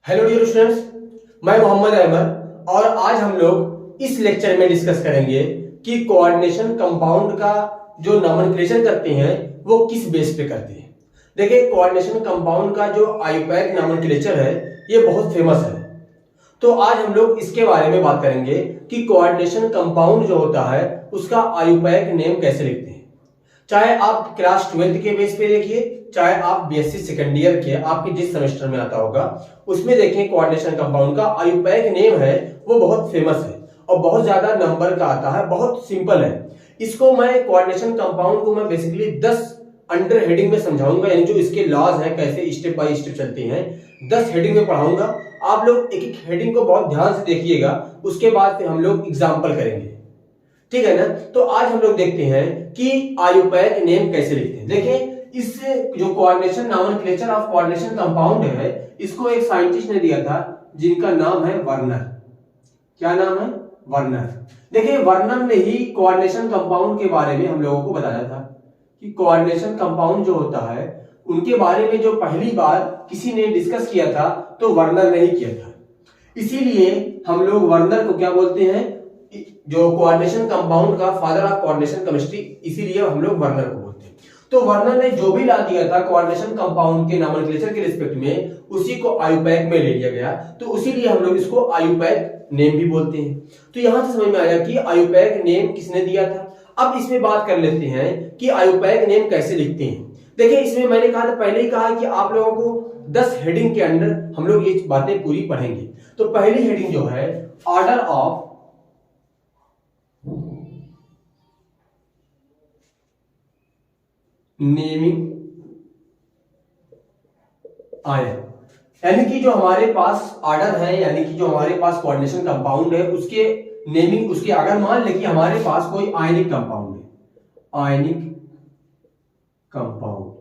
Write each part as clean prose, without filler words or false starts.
Hello dear students, मैं मोहम्मद अहमद और आज हम लोग इस लेक्चर में डिस्कस करेंगे कि कोऑर्डिनेशन कंपाउंड का जो नॉमेनक्लेचर करते हैं वो किस बेस पे करते हैं। देखिए, कोऑर्डिनेशन कंपाउंड का जो आईयूपैक नॉमेनक्लेचर है ये बहुत फेमस है। तो आज हम लोग इसके बारे में बात करेंगे कि कोऑर्डिनेशन कंपाउंड जो होता है उसका आईयूपैक नेम कैसे लिखते हैं। चाहे आप क्लास 12th के बेस पे देखिए, चाहे आप बीएससी सेकेंड ईयर के आपके जिस सेमेस्टर में आता होगा उसमें देखें, कोऑर्डिनेशन कंपाउंड का आईयूपैक नेम है वो बहुत फेमस है और बहुत ज्यादा नंबर का आता है, बहुत सिंपल है। इसको मैं कोऑर्डिनेशन कंपाउंड को मैं बेसिकली 10 अंडर हेडिंग में समझाऊंगा, यानी जो इसके लॉज हैं कैसे स्टेप बाय स्टेप चलते हैं 10 हेडिंग में पढ़ाऊंगा। आप लोग एक एक हेडिंग को बहुत ध्यान से देखिएगा, उसके बाद फिर हम लोग एग्जाम्पल करेंगे, ठीक है ना। तो आज हम लोग देखते हैं कि आईयूपैक नेम कैसे लिखते हैं। देखिए, इससे जो coordination nomenclature of coordination compound है इसको एक साइंटिस्ट ने दिया था जिनका नाम है वर्नर। क्या नाम है? वर्नर। देखिए, वर्नर ने ही कोऑर्डिनेशन कंपाउंड के बारे में हम लोगों को बताया था कि कोऑर्डिनेशन कंपाउंड जो होता है उनके बारे में जो पहली बार किसी ने डिस्कस किया था तो वर्नर ने ही किया था। इसीलिए हम लोग वर्नर को क्या बोलते हैं, जो कोऑर्डिनेशन कंपाउंड का फादर ऑफ कोऑर्डिनेशन केमिस्ट्री, इसीलिए हम लोग वर्नर को बोलते हैं। तो वर्नर ने जो भी ला दिया था कोऑर्डिनेशन कंपाउंड के नॉमेनक्लेचर के रिस्पेक्ट में, उसी को आईयूपैक में ले लिया गया, तो इसीलिए हम लोग इसको आईयूपैक नेम भी बोलते हैं। तो यहां से समझ में आया कि आईयूपैक नेम किसने दिया था। अब इसमें बात कर लेते हैं कि आईयूपैक नेम कैसे लिखते हैं। देखिए, इसमें मैंने कहा था, पहले ही कहा कि आप लोगों को 10 हेडिंग के अंदर हम लोग ये बातें पूरी पढ़ेंगे। तो पहली हेडिंग जो है ऑर्डर ऑफ नेमिंग आयन, यानी कि जो हमारे पास ऑर्डर है, यानी कि जो हमारे पास कोऑर्डिनेशन कंपाउंड है उसके नेमिंग, उसके अगर मान ले कि हमारे पास कोई आयनिक कंपाउंड है, आयनिक कंपाउंड,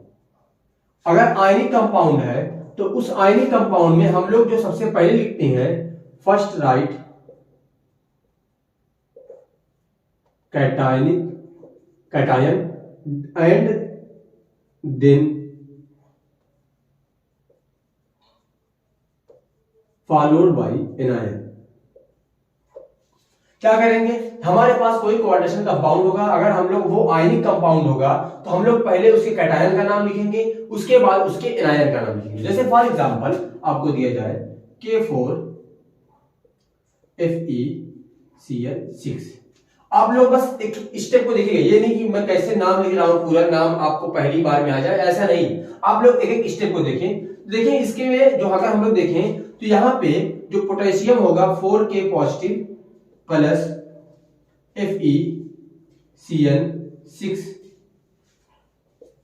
अगर आयनिक कंपाउंड है तो उस आयनिक कंपाउंड में हम लोग जो सबसे पहले लिखते हैं first write cation and then followed by anion. क्या करेंगे, हमारे पास कोई कोऑर्डिनेशन कंपाउंड होगा, अगर हम लोग वो आयनिक कंपाउंड होगा तो हम लोग पहले उसके कैटायन का नाम लिखेंगे, उसके बाद उसके एनायन का नाम लिखेंगे। जैसे फॉर एग्जांपल आपको दिया जाए K4FeCl6। आप लोग बस एक स्टेप को देखिएगा, ये नहीं कि मैं कैसे नाम लिख रहा हूं, पूरा नाम आपको पहली बार में आ जाए, ऐसा नहीं। आप लोग एक एक स्टेप को देखें। देखिए, इसके में जो अगर हम लोग देखें तो यहां पे जो पोटेशियम होगा 4K पॉजिटिव प्लस FeCl6,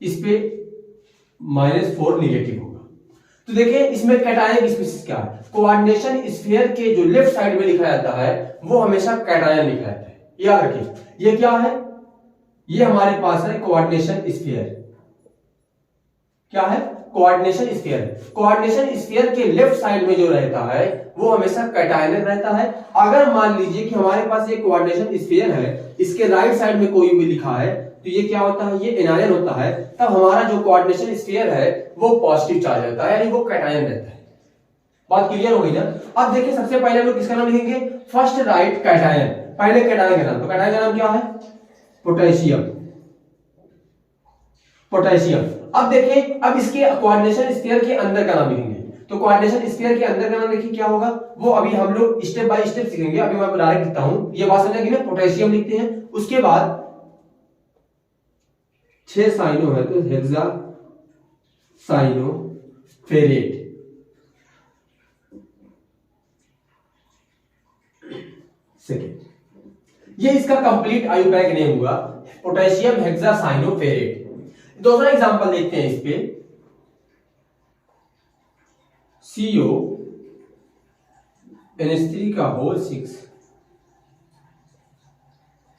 इस पे -4 निगेटिव होगा। तो देखिए, इसमें कैटायन स्पीशीज क्या है, कोऑर्डिनेशन स्फीयर के जो लेफ्ट साइड में लिखा जाता है वो हमेशा कैटायन लिखा जाता है। याद रखिए, ये क्या है, ये हमारे पास है कोऑर्डिनेशन स्फीयर। क्या है? Coordination sphere. कोऑर्डिनेशन स्फीयर के लेफ्ट साइड में जो रहता है वो हमेशा कैटायन रहता है। अगर मान लीजिए कि हमारे पास ये कोऑर्डिनेशन स्फीयर है, इसके राइट साइड में कोई भी लिखा है तो ये क्या होता है, ये एनायन होता है। तब हमारा जो कोऑर्डिनेशन स्फीयर है वो पॉजिटिव चार्ज रहता है, यानी वो कैटायन रहता है। बात क्लियर हो गई ना। अब देखिए, सबसे पहले हम लोग किसका नाम लिखेंगे, फर्स्ट राइट कैटायन, पहले कैटायन का नाम। तो कैटायन का नाम क्या है, पोटेशियम। अब देखिए, अब इसके कोऑर्डिनेशन स्फीयर के अंदर का नाम लिखेंगे। तो कोऑर्डिनेशन स्फीयर के अंदर का नाम देखिए क्या होगा, वो अभी हम लोग स्टेप बाय स्टेप सीखेंगे। अभी मैं डायरेक्ट लिखता हूं, ये बात समझ ना, पोटेशियम लिखते हैं, उसके बाद 6 साइनो है तो हेक्सा साइनो फेरेट। सेकेंड, ये इसका कंप्लीट आईयूपैक नेम हुआ, पोटेशियम हेक्सासाइनोफेरेट। दूसरा एग्जांपल देखते हैं इस पे, CONH3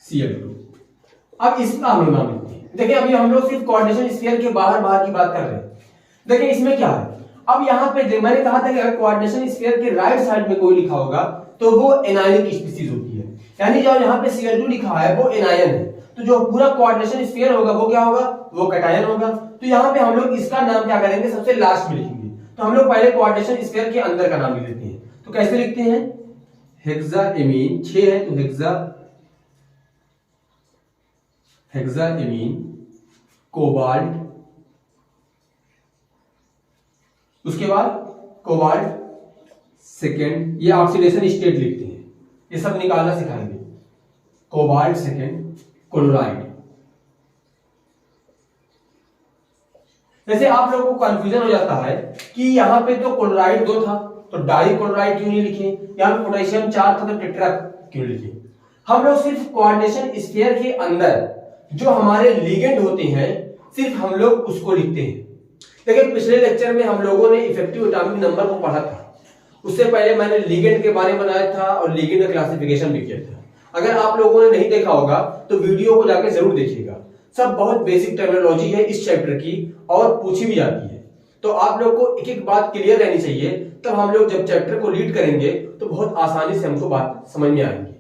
Cl2। अब इसका हम लोग नाम लिखते हैं। देखिए, अभी हम लोग सिर्फ कोऑर्डिनेशन स्फीयर के बाहर की बात कर रहे हैं। देखिए, इसमें क्या है, अब यहां पे मैंने कहा था कि अगर कोऑर्डिनेशन स्फीयर के राइट साइड में कोई लिखा होगा तो वो एनायनिक स्पीशीज होती है, यानी जो यहाँ पे Cl2 लिखा है वो एनायन है। तो जो पूरा कोऑर्डिनेशन स्फीयर होगा वो क्या होगा, वो कैटायन होगा। तो यहाँ पे हम लोग इसका नाम क्या करेंगे, सबसे लास्ट में लिखेंगे। तो हम लोग पहले कोऑर्डिनेशन स्फीयर के अंदर का नाम लिख लेते हैं। तो कैसे लिखते हैं, हेक्साएमीन 6 है तो हेक्साएमीन कोबाल्ट, उसके बाद कोबाल्ट सेकेंड, ये ऑक्सीडेशन स्टेट लिखते हैं, ये सब निकालना सिखाएंगे। Cobalt second chloride. जैसे आप लोगों को कंफ्यूजन हो जाता है कि यहाँ पे तो क्लोराइड 2 था तो डाई क्लोराइड क्यों नहीं लिखे, यहाँ पे पोटेशियम 4 था तो टेट्रा क्यों लिखे। हम लोग सिर्फ कोऑर्डिनेशन स्फीयर के अंदर जो हमारे लिगेंड होते हैं सिर्फ हम लोग उसको लिखते हैं। देखिए पिछले लेक्चर में हम लोगों ने इफेक्टिव एटॉमिक नंबर को पढ़ा था, उससे पहले मैंने लिगेंड के बारे में बताया था और लिगेंड का क्लासिफिकेशन भी किया था। अगर आप लोगों ने नहीं देखा होगा तो वीडियो को जाकर जरूर देखिएगा, सब बहुत बेसिक टर्मिनोलॉजी है इस चैप्टर की और पूछी भी जाती है। तो आप लोग को एक एक बात क्लियर रहनी चाहिए, तब हम लोग जब चैप्टर को लीड करेंगे तो बहुत आसानी से हमको बात समझ में आएंगी।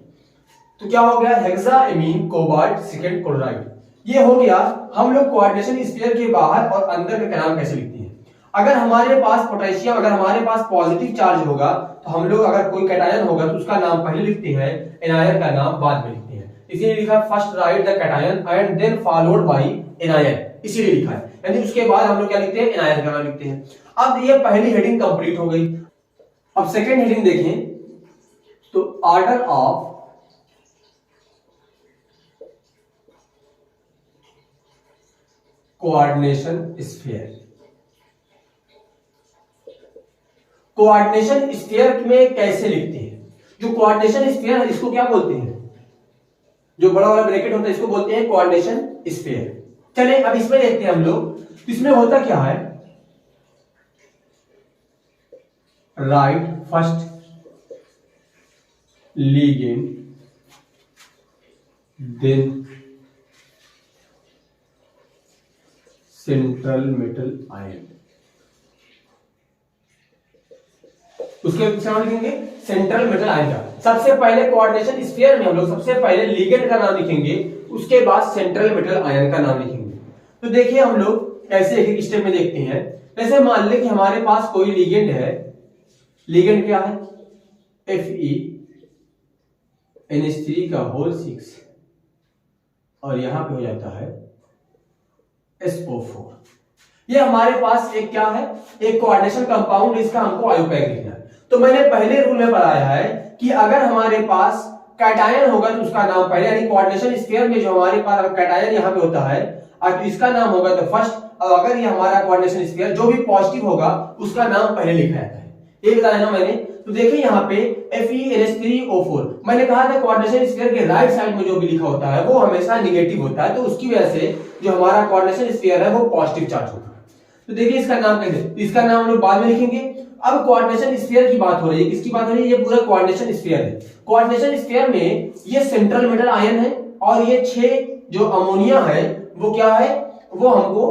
तो क्या हो गया, हेक्साएमीन कोबाल्ट सेकेंड क्लोराइड, ये हो गया। हम लोग कोऑर्डिनेशन स्फीयर के बाहर और अंदर का नाम कैसे लिखते हैं। अगर हमारे पास पोटेशियम, अगर हमारे पास पॉजिटिव चार्ज होगा तो हम लोग अगर कोई कैटायन होगा तो उसका नाम पहले लिखते हैं, एनायन का नाम बाद में लिखते हैं। इसीलिए लिखा first write the cation and then followed by anion, इसीलिए लिखा है। यानी उसके बाद हम लोग क्या लिखते हैं, एनायन का नाम लिखते हैं। अब ये पहली हेडिंग कंप्लीट हो गई। अब सेकेंड हेडिंग देखें तो order of coordination sphere. Coordination sphere में कैसे लिखते हैं, जो कोऑर्डिनेशन स्फीयर है इसको क्या बोलते हैं, जो बड़ा वाला ब्रैकेट होता है इसको बोलते हैं कोऑर्डिनेशन स्फीयर। चलिए अब इसमें देखते हैं हम लोग, इसमें होता क्या है, write first ligand then central metal ion, उसके पीछे लिखेंगे सेंट्रल मेटल आयन का। सबसे पहले कोऑर्डिनेशन स्फीयर में हम लोग सबसे पहले लिगेंड का नाम लिखेंगे, उसके बाद सेंट्रल मेटल आयन का नाम लिखेंगे। तो देखिए हम लोग कैसे एक एक स्टेप में देखते हैं। जैसे मान लें कि हमारे पास कोई लिगेंड है, लिगेंड क्या है, FeNH3 का होल 6 और यहां पे हो जाता है SO4। ये हमारे पास एक क्या है, एक कोऑर्डिनेशन कंपाउंड, इसका हमको आयुपैक लिखना है। तो मैंने पहले रूल में पढ़ाया है कि अगर हमारे पास कैटायन होगा तो उसका नाम पहले, यानी कोऑर्डिनेशन स्फीयर में जो हमारे पास अगर कैटायन यहाँ पे होता है और तो इसका नाम होगा तो फर्स्ट, और अगर ये हमारा कोऑर्डिनेशन स्फीयर जो भी पॉजिटिव होगा उसका नाम पहले लिखा जाता है, ये बताया ना मैंने। तो देखिए यहाँ पे FeNH3O4, मैंने कहा था कोऑर्डिनेशन स्फीयर के राइट साइड में जो भी लिखा होता है वो हमेशा निगेटिव होता है, तो उसकी वजह से जो हमारा कोऑर्डिनेशन स्फीयर है वो पॉजिटिव चार्ज होगा। तो देखिए इसका नाम कैसे, इसका नाम हम लोग बाद में लिखेंगे। अब कोऑर्डिनेशन स्फीयर की बात हो रही है, किसकी बात हो रही है, ये पूरा कोऑर्डिनेशन स्फीयर है। कोऑर्डिनेशन स्फीयर में ये सेंट्रल मेटल आयन है और ये 6 जो अमोनिया है वो क्या है, वो हमको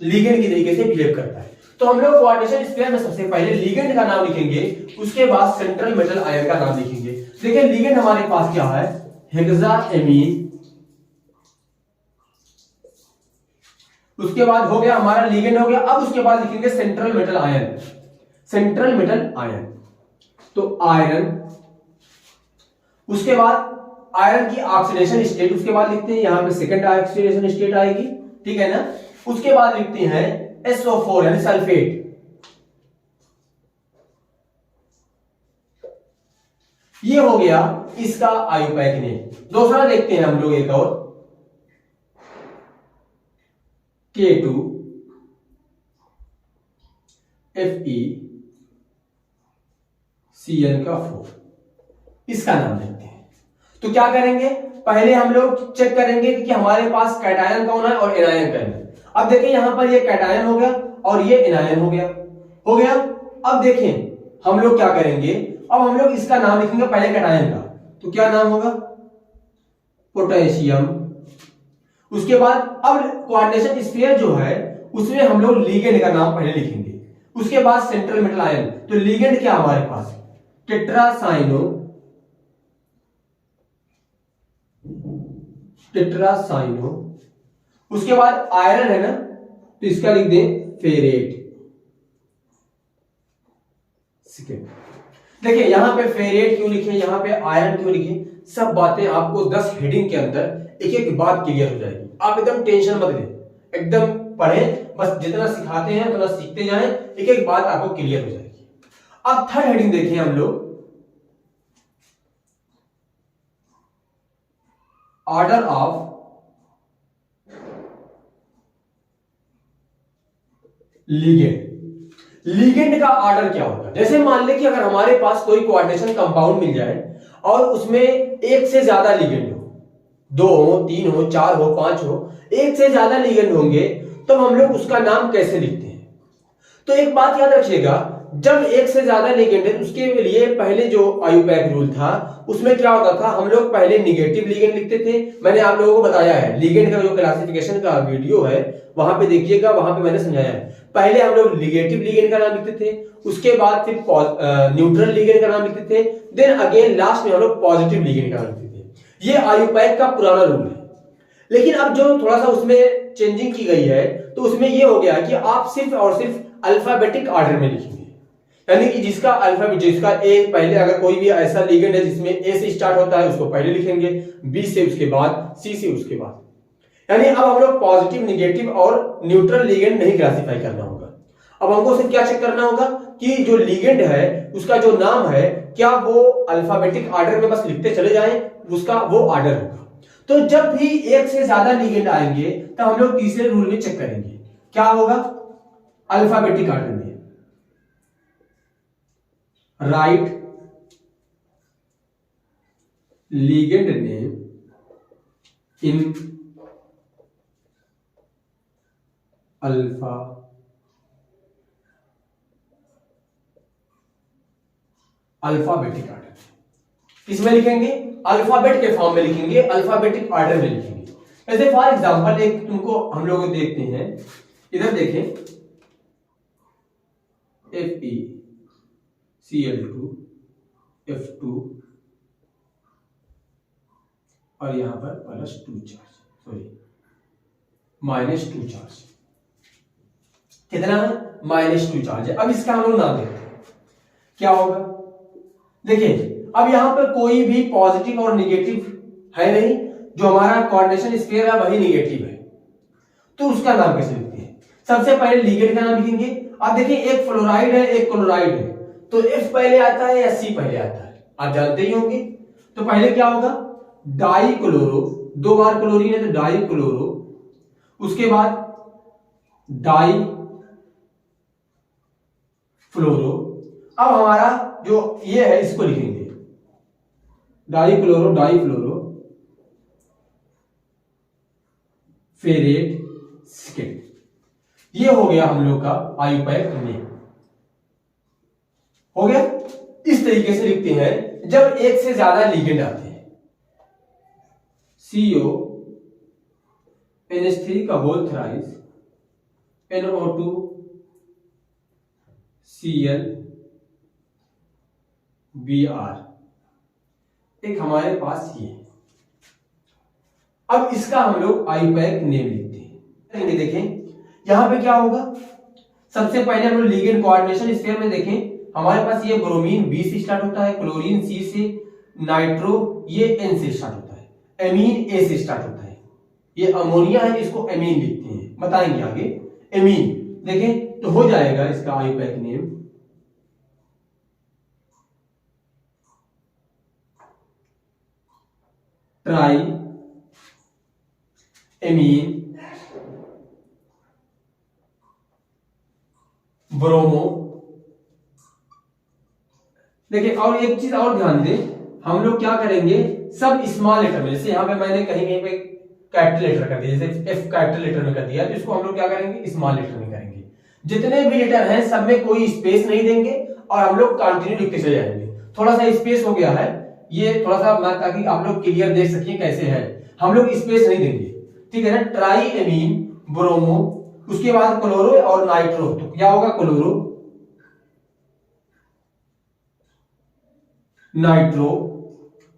लिगेंड की तरीके से बिहेव करता है। तो हम लोग कोऑर्डिनेशन स्फीयर में सबसे पहले लिगेंड का नाम लिखेंगे, उसके बाद सेंट्रल मेटल आयन का नाम लिखेंगे। देखिए लिगेंड हमारे पास क्या है, हेक्साएमीन, उसके बाद हो गया हमारा लिगेंड हो गया। अब उसके बाद लिखेंगे central metal ion, central metal ion तो आयरन, उसके बाद आयरन की ऑक्सीडेशन स्टेट, उसके बाद लिखते हैं यहां पे सेकंड ऑक्सीडेशन स्टेट आएगी, ठीक है ना। उसके बाद लिखते हैं SO4 यानी सल्फेट। ये हो गया इसका आयुपैक नेम। दूसरा देखते हैं हम लोग एक और, K2 FeCN4, इसका नाम लेते हैं। तो क्या करेंगे, पहले हम लोग चेक करेंगे कि हमारे पास कैटायन कौन है और एनायन कौन है। अब देखिए यहां पर ये कैटायन हो गया और ये एनायन हो गया। अब देखें हम लोग क्या करेंगे, अब हम लोग इसका नाम लिखेंगे पहले कैटायन का, तो क्या नाम होगा, पोटेशियम। उसके बाद अब कोऑर्डिनेशन स्फीयर जो है उसमें हम लोग लिगेंड का नाम पहले लिखेंगे, उसके बाद सेंट्रल मेटल आयन। तो लिगेंड क्या हमारे पास, टेट्रासाइनो। उसके बाद आयरन है ना, तो इसका लिख दें फेरेट। देखिए यहाँ पे फेरेट क्यों लिखे, यहाँ पे आयरन क्यों लिखे, सब बातें आपको 10 हेडिंग के अंदर एक एक बात क्लियर हो जाएगी। आप एकदम टेंशन मत लें, एकदम पढ़ें, बस जितना सिखाते हैं उतना सीखते जाएं, एक एक बात आपको क्लियर हो जाएगी। अब थर्ड हेडिंग देखिए हम लोग, ऑर्डर ऑफ लिगेंड। लिगेंड का ऑर्डर क्या होगा? जैसे मान ले कि अगर हमारे पास कोई कोऑर्डिनेशन कंपाउंड मिल जाए और उसमें एक से ज्यादा लिगेंड हो, 2 हो, 3 हो, 4 हो, 5 हो, एक से ज्यादा लिगेंड होंगे, तो हम लोग उसका नाम कैसे लिखते हैं? तो एक बात याद रखिएगा, जब एक से ज्यादा लिगेंड है उसके लिए पहले जो आयुपैक रूल था उसमें क्या होता था, हम लोग पहले निगेटिव लिगेंड लिखते थे। मैंने आप लोगों को बताया है, लिगेंड का जो क्लासिफिकेशन का वीडियो है वहां पे देखिएगा, वहां पे मैंने समझाया है। पहले हम लोग निगेटिव लिगेंड का नाम लिखते थे, उसके बाद फिर न्यूट्रल लिगेंड का नाम लिखते थे, देन अगेन लास्ट में हम लोग पॉजिटिव लिगेंड का नाम लिखते थे। ये आयुपैक का पुराना रूल है। लेकिन अब जो थोड़ा सा उसमें चेंजिंग की गई है, तो उसमें ये हो गया कि आप सिर्फ और सिर्फ अल्फाबेटिक ऑर्डर में लिखेंगे, यानी कि जिसका अल्फाबेट, जिसका ए पहले, अगर कोई भी ऐसा लिगेंड है जिसमें ए से स्टार्ट होता है उसको पहले लिखेंगे, बी से उसके बाद, सी से उसके बाद। यानी अब हम लोग पॉजिटिव, निगेटिव और न्यूट्रल लिगेंड नहीं क्लासिफाई करना होगा। अब हमको सिर्फ क्या चेक करना होगा कि जो लिगेंड है उसका जो नाम है क्या वो अल्फाबेटिक ऑर्डर में बस लिखते चले जाएं, उसका वो ऑर्डर होगा। तो जब भी एक से ज्यादा लिगेंड आएंगे तो हम लोग तीसरे रूल में चेक करेंगे, क्या होगा? अल्फाबेटिक ऑर्डर में right ligand name in alphabetic order. किसमें लिखेंगे? अल्फाबेट के फॉर्म में लिखेंगे, अल्फाबेटिक ऑर्डर में लिखेंगे। जैसे फॉर एग्जांपल एक तुमको हम लोग देखते हैं, इधर देखें, FeCl2 F2 और यहां पर +2 चार्ज, सॉरी -2 चार्ज। कितना है? -2 चार्ज है। अब इसका हम लोग नाम देखते हैं क्या होगा। देखिए अब यहां पर कोई भी पॉजिटिव और निगेटिव है नहीं, जो हमारा कोऑर्डिनेशन स्फीयर है वही निगेटिव है, तो उसका नाम कैसे लिखते हैं? सबसे पहले लिगेंड का नाम लिखेंगे। अब देखिए एक फ्लोराइड है, एक क्लोराइड है, तो F पहले आता है या C पहले आता है? आप जानते ही होंगे। तो पहले क्या होगा? डाई क्लोरो, 2 बार क्लोरीन है तो डाई क्लोरो, उसके बाद डाई फ्लोरो। अब हमारा जो ये है इसको लिखेंगे डाई क्लोरो, डाई फ्लोरो फेरेट स्किन। ये हो गया हम लोग का आयुपैक नेम, हो गया। इस तरीके से लिखते हैं जब एक से ज्यादा लिगेंड आते हैं। CO NH3 का whole thrice NO2 Cl Br, एक हमारे पास ये। अब इसका हम लोग आयुपैक नेम लिखते हैं। देखें यहां पे क्या होगा, सबसे पहले हम लोग लिगेंड कोऑर्डिनेशन स्फीयर में देखें, हमारे पास ये ब्रोमीन B से स्टार्ट होता है, क्लोरीन C से, नाइट्रो ये N से स्टार्ट होता है, एमीन A से स्टार्ट होता है, ये अमोनिया है इसको एमीन लिखते हैं, बताएंगे आगे। एमीन देखें तो हो जाएगा इसका IUPAC name try amine bromo. देखिए और एक चीज और ध्यान दें, हम लोग क्या करेंगे, सब स्मॉल लेटर में, जैसे यहां पे मैंने कहीं कहीं पे कैपिटल लेटर कर दिया, जैसे F कैपिटल लेटर में कर दिया, तो इसको हम लोग क्या करेंगे, स्मॉल लेटर में करेंगे। जितने भी लेटर हैं सब में कोई स्पेस नहीं देंगे और हम लोग कंटिन्यू लिखते चले जाएंगे। थोड़ा सा स्पेस हो गया है, ये थोड़ा सा मैं ताकि आप लोग क्लियर देख सकिए कैसे है, हम लोग स्पेस नहीं देंगे, ठीक है ना। ट्राई एमीन ब्रोमो, उसके बाद क्लोरो और नाइट्रो, तो क्या होगा क्लोरो नाइट्रो,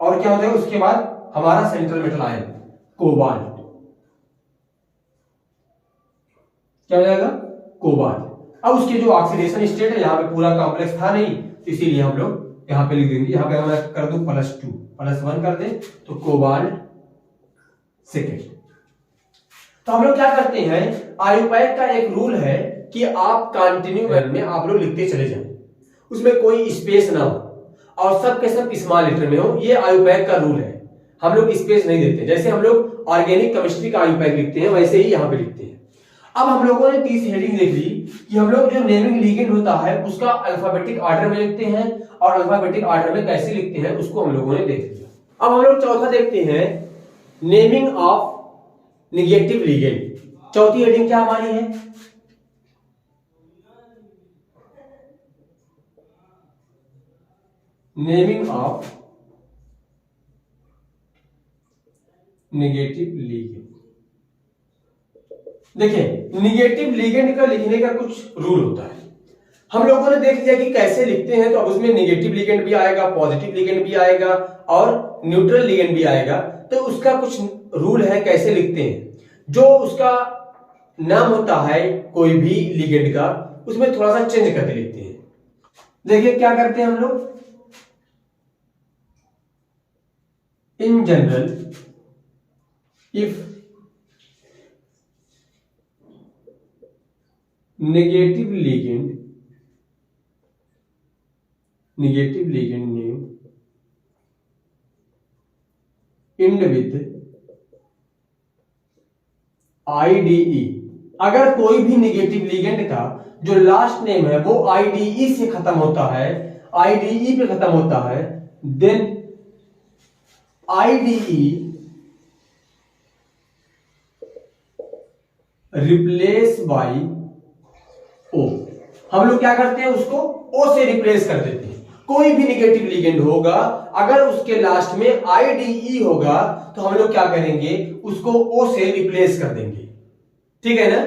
और क्या होता है उसके बाद हमारा सेंट्रल मेटल आयन कोबाल्ट, क्या हो जाएगा कोबाल्ट। अब उसके जो ऑक्सीडेशन स्टेट है, यहां पे पूरा कॉम्प्लेक्स था नहीं इसीलिए हम लोग यहाँ पे लिख देंगे। यहाँ पे मैं कर दूं +2 +1 कर दें तो कोबाल्ट सेकेंड। तो हम लोग क्या करते हैं, आयुपैक का एक रूल है कि आप कंटिन्यू में आप लोग लिखते चले जाएं, उसमें कोई स्पेस ना हो और सब के सब स्मॉल लेटर में हो। ये आयुपैक का रूल है, हम लोग स्पेस नहीं देते। जैसे हम लोग ऑर्गेनिक केमिस्ट्री का आयुपैक लिखते हैं वैसे ही यहाँ पे लिखते हैं। अब हम लोगों ने 30 हेडिंग देख ली कि हम लोग जो नेमिंग लिगेंड होता है उसका अल्फाबेटिक ऑर्डर में लिखते हैं और अल्फाबेटिक ऑर्डर में कैसे लिखते हैं उसको हम लोगों ने देख लिया। अब हम लोग चौथा देखते हैं, नेमिंग ऑफ नेगेटिव लिगेंड। चौथी हेडिंग क्या हमारी है, नेमिंग ऑफ नेगेटिव लिगेंड। देखिए निगेटिव लिगेंड का लिखने का कुछ रूल होता है। हम लोगों ने देख लिया कि कैसे लिखते हैं, तो अब उसमें नेगेटिव लिगेंड भी आएगा, पॉजिटिव लिगेंड भी आएगा और न्यूट्रल लिगेंड भी आएगा। तो उसका कुछ रूल है कैसे लिखते हैं। जो उसका नाम होता है कोई भी लिगेंड का, उसमें थोड़ा सा चेंज करके लिखते हैं। देखिए क्या करते हैं हम लोग, in general if negative ligand name end with IDE। अगर कोई भी नेगेटिव लिगेंड का जो लास्ट नेम है वो IDE से खत्म होता है, IDE पे खत्म होता है, then IDE replace by O। हम लोग क्या करते हैं, उसको O से रिप्लेस कर देते हैं। कोई भी नेगेटिव लिगेंड होगा अगर उसके लास्ट में IDE होगा तो हम लोग क्या करेंगे, उसको O से रिप्लेस कर देंगे। ठीक है ना।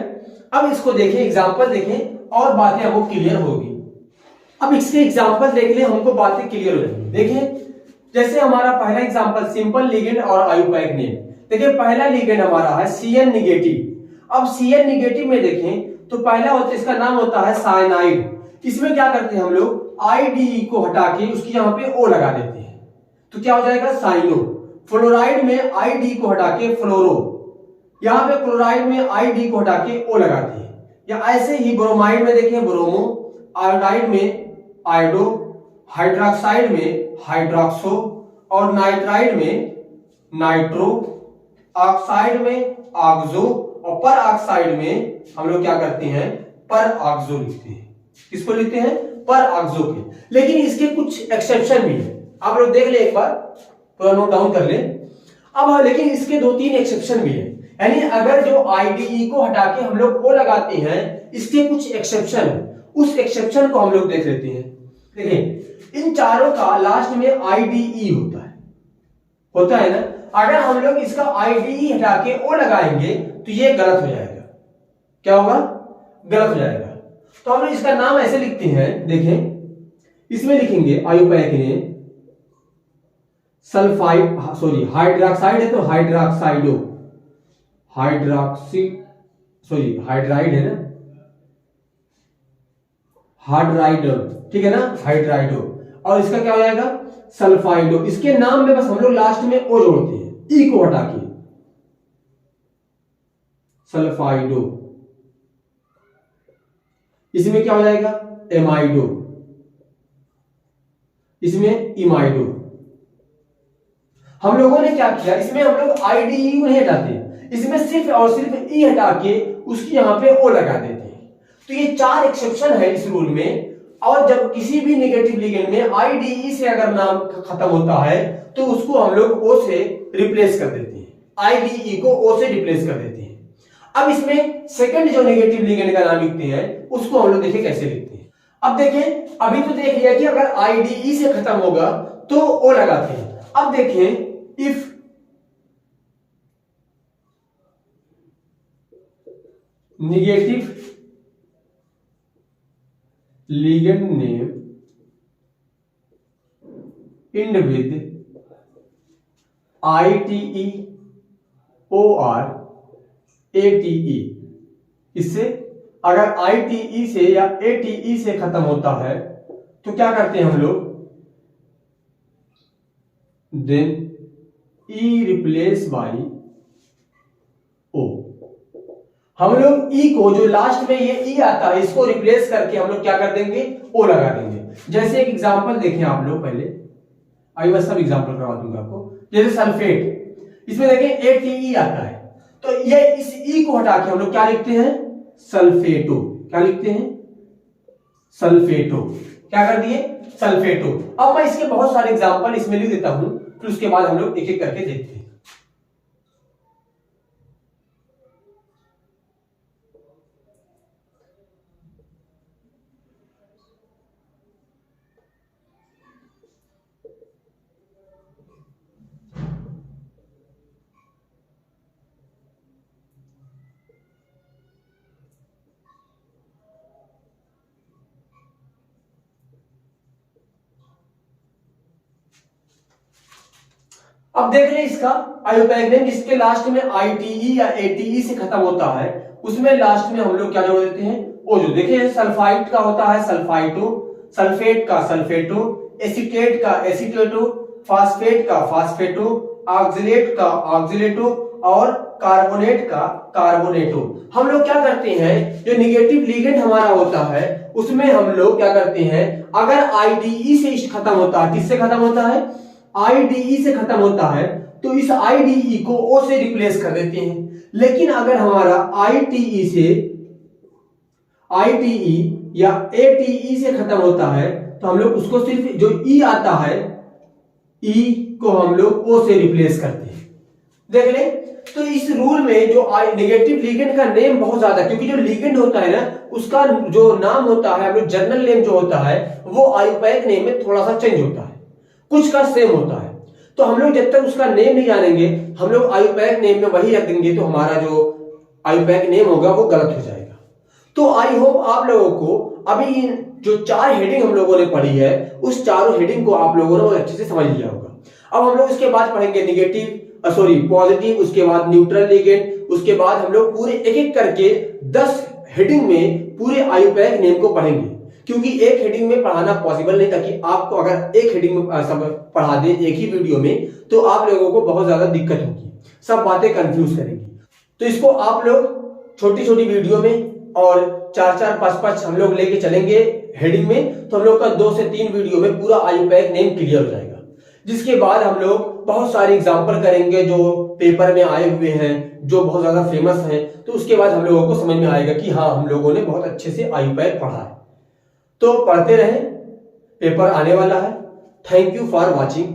अब इसको देखें, एग्जांपल देखें और बातें हमको क्लियर होगी। अब इसके एग्जांपल देख ले, हमको बातें क्लियर हो जाएंगी। देखें जैसे हमारा पहला एग्जांपल सिंपल लिगेंड और आयुपैक नेम। देखिए पहला लिगेंड हमारा है CN निगेटिव। अब CN निगेटिव में देखें तो पहला होता है, इसका नाम होता है साइनाइड। इसमें क्या करते हैं हम लोग, IDE को हटा के उसकी यहाँ पे O लगा देते हैं, तो क्या हो जाएगा साइनो। फ्लोराइड में IDE को हटा के फ्लोरो, यहाँ पे क्लोराइड में IDE को हटा के O लगाते हैं। या ऐसे ही ब्रोमाइड में देखें ब्रोमो, आयोडाइड में आयोडो, हाइड्रोक्साइड में हाइड्रोक्सो और नाइट्राइड में नाइट्रो, ऑक्साइड में ऑक्सो और पर ऑक्साइड में हम लोग क्या करते हैं, पर ऑक्सो लिखते हैं। किसको लिखते हैं, पर ऑक्सो के। लेकिन इसके कुछ एक्सेप्शन भी है, आप लोग देख ले एक बार, पूरा नोट डाउन कर ले। अब लेकिन इसके 2-3 एक्सेप्शन भी है, यानी अगर जो IDE को हटा के हम लोग O लगाते हैं, इसके कुछ एक्सेप्शन है, उस एक्सेप्शन को हम लोग देख लेते हैं। देखिए इन चारों का लास्ट में IDE होता है ना। अगर हम लोग इसका IDE हटा के O लगाएंगे तो ये गलत हो जाएगा। क्या होगा, गलत हो जाएगा। तो हम लोग इसका नाम ऐसे लिखते हैं, देखें इसमें लिखेंगे आयुपैक ने सल्फाइड, सॉरी हाइड्रोक्साइड है तो हाइड्रोक्साइडो, हाइड्रोक्सी सॉरी हाइड्राइड है ना, हाइड्राइडो, ठीक है ना, हाइड्राइडो। और इसका क्या हो जाएगा, सल्फाइडो। इसके नाम में बस हम लोग लास्ट में O जोड़ते हैं, E को हटा के, सल्फाइडो। इसमें क्या हो जाएगा, एमाइडो, इसमें इमाइडो। हम लोगों ने क्या किया, इसमें हम लोग IDE को नहीं हटाते, इसमें सिर्फ और सिर्फ E हटा के उसकी यहां पे O लगा देते हैं। तो ये 4 एक्सेप्शन है इस रूल में। और जब किसी भी नेगेटिव लिगेंड में IDE से अगर नाम खत्म होता है तो उसको हम लोग O से रिप्लेस कर देते हैं, IDE को O से रिप्लेस कर देते हैं। अब इसमें सेकंड जो नेगेटिव लिगेंड का नाम लिखते हैं उसको हम लोग देखें कैसे लिखते हैं। अब देखें, अभी तो देख लिया कि अगर IDE से खत्म होगा तो O लगाते हैं। अब देखें if negative ligand name end with ITE OR ATE। इससे अगर ITE से या ATE से खत्म होता है तो क्या करते हैं हम लोग, then E replace by O. हम लोग ई को, जो लास्ट में ये ई आता है, इसको रिप्लेस करके हम लोग क्या कर देंगे, ओ लगा देंगे। जैसे एक एग्जांपल देखें आप लोग, पहले आई मैं सब एग्जांपल करवा दूंगा आपको। जैसे सल्फेट, इसमें देखें ATE आता है, तो ये इस ई को हटा के हम लोग क्या लिखते हैं, सल्फेटो। क्या लिखते हैं, सल्फेटो। क्या कर दिए, सल्फेटो। अब मैं इसके बहुत सारे एग्जांपल इसमें लिख देता हूं, फिर उसके बाद हम लोग एक एक करके देखते हैं। अब देख लें इसका आयोपैक नेम, जिसके लास्ट में ITE या ATE से खत्म होता है, उसमें लास्ट में हम लोग क्या जोड़ देते हैं, ओ। जो देखिए सल्फाइड का होता है सल्फाइटो, सल्फेट का सल्फेटो, एसीटेट का एसीटेटो, फास्फेट का फास्फेटो, ऑक्सिलेट का ऑक्सिलेटो और कार्बोनेट का कार्बोनेटो। हम लोग क्या करते हैं, जो निगेटिव लिगेंड हमारा होता है उसमें हम लोग क्या करते हैं, अगर IDE से खत्म होता है, किससे खत्म होता है, IDE से खत्म होता है, तो इस IDE को O से रिप्लेस कर देते हैं। लेकिन अगर हमारा ITE या ATE से खत्म होता है, तो हम लोग उसको सिर्फ जो E आता है, E को हम लोग O से रिप्लेस करते हैं। देख ले, तो इस रूल में जो नेगेटिव लिगेंड का नेम बहुत ज्यादा, क्योंकि जो लिगेंड होता है ना, उसका जो नाम होता है, हम लोग जर्नल नेम जो होता है, वो आयोपैक नेम में थोड़ा सा चेंज होता है, कुछ का सेम होता है। तो हम लोग जब तक उसका नेम नहीं जानेंगे, हम लोग आयोपैक नेम में वही रख देंगे, तो हमारा जो आयोपैक नेम होगा वो गलत हो जाएगा। तो आई होप आप लोगों को अभी जो 4 हेडिंग हम लोगों ने पढ़ी है, उस चारों हेडिंग को आप लोगों ने बहुत अच्छे से समझ लिया होगा। अब हम लोग इसके बाद पढ़ेंगे पॉजिटिव, उसके बाद न्यूट्रल लिगेंड, उसके बाद हम लोग पूरे एक एक करके 10 हेडिंग में पूरे आयोपैक नेम को पढ़ेंगे, क्योंकि एक हेडिंग में पढ़ाना पॉसिबल नहीं था। कि आपको अगर एक हेडिंग में पढ़ा दे एक ही वीडियो में, तो आप लोगों को बहुत ज्यादा दिक्कत होगी, सब बातें कंफ्यूज करेंगी। तो इसको आप लोग छोटी छोटी वीडियो में और 4-4, 5-5 हम लोग लेके चलेंगे हेडिंग में, तो हम लोग का 2 से 3 वीडियो में पूरा आयोपैक नेम क्लियर हो जाएगा। जिसके बाद हम लोग बहुत सारे एग्जाम्पल करेंगे जो पेपर में आए हुए हैं, जो बहुत ज्यादा फेमस हैं, तो उसके बाद हम लोगों को समझ में आएगा कि हाँ, हम लोगों ने बहुत अच्छे से आयोपैक पढ़ा है। तो पढ़ते रहें, पेपर आने वाला है। Thank you for watching.